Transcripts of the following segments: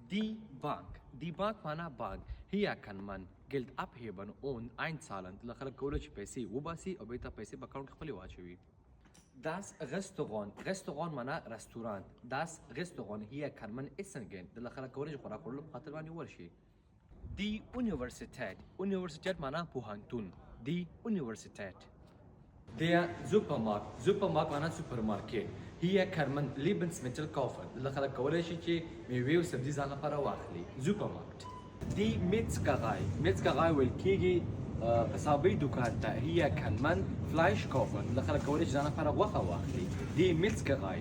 Die Bank. Die Bank معنا بانك. هي kann man Geld abheben und einzahlen. د خلک کولای چې پیسې وباسي او بیرته پیسې په اکاونټ کې خپلې واچوي. Das Restaurant. Restaurant معنا رستورانت. Das Restaurant hier kann man essen gehen. د خلک کولای چې خوراک وړلو په خاطر باندې ورشي. Die Universität. Universität معنا پوهنتون. Die Universität. Der Supermarkt. Supermarkt معنا سوپرمارکټ. Hier kann man Lebensmittel kaufen. د خلک کولای شي چې میوې او سبزي ځان لپاره واخلي. Supermarkt. Die Metzgerei. Metzgerei ویل کېږي قصابۍ دکان ته. Hier kann man Fleisch kaufen. د خلک کولای شي ځان لپاره غوښه واخلي. Die Metzgerei.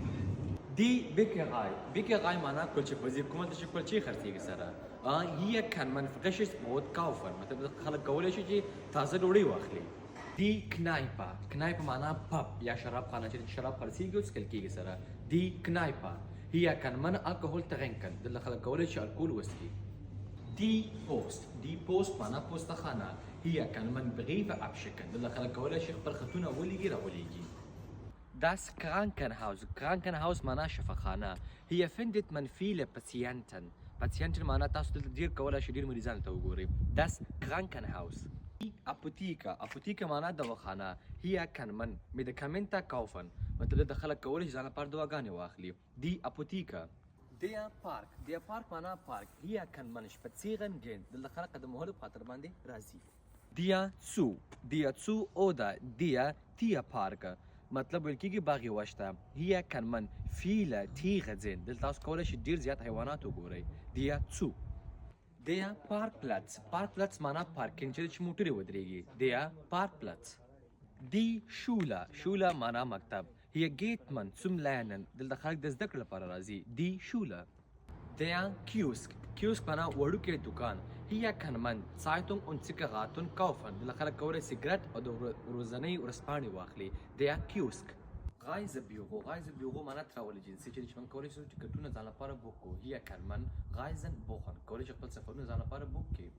Die Bäckerei. Bäckerei معنا کلچې پزي کومه ته چې کلچې خرڅېږي سره. Hier kann man frisches Brot kaufen. مطلب خلک کولای شي چې تازه ډوډۍ واخلي. Die Kneipe. Kneipe معنا پب یا شراب خانه چې شراب خرڅېږي او څښل کېږي سره. Die Kneipe. Hier kann man Alkohol trinken. د خلک کولای شي الکول وڅښي. Die Post. Die Post معنا پوستخانه. Hier kann man Briefe abschicken. د خلک کولای شي خپل خطونه ولېږي راولېږي. Das Krankenhaus. Krankenhaus معنا شفاخانه. Hier findet man viele Patienten. Patienten معنا تاسو دلته ډېر کولای شي ډېر مریضانو ته وګورئ. Das Krankenhaus. Die Apotheke. Apotheke معنا دواخانه. Hier kann man Medikamente kaufen. مطلب د خلک کولای شي ځان لپاره دواګانې واخلي. Die Apotheke. Der Park. Der Park معنا پارک. Hier kann man spazieren gehen. د خلک قدم وهلو په خاطر باندې راځي. Der Zoo. Der Zoo oder der Tierpark. مطلب ویل کېږي باغ یوه شته. Hier kann man viele Tiere sehen. دلته تاسو کولی شئ ډېر زیات حیوانات وګورئ. Der Zoo. Der Parkplatz. Parkplatz معنا پارکینګ چې موټرې ودرېږي. Der Parkplatz. Die Schule. Schule معنا مکتب. Hier geht man zum Lernen. دلته خلک د زده کړې لپاره راځي. Die Schule. Der Kiosk. Kiosk معنا وړوکی دکان. Hier kann man Zeitung und Zigaretten kaufen. دلته خلک کولی سګرټ او د ورځنۍ ورځپاڼې واخلي. Der Kiosk. Reisebüro. Reisebüro معنا تراول ایجنسي چې موږ کولی شو ټکټونه ځان لپاره بوک کړو. Hier kann man Reisen buchen. کولی شي خپل سفرونه ځان لپاره بوک کړي.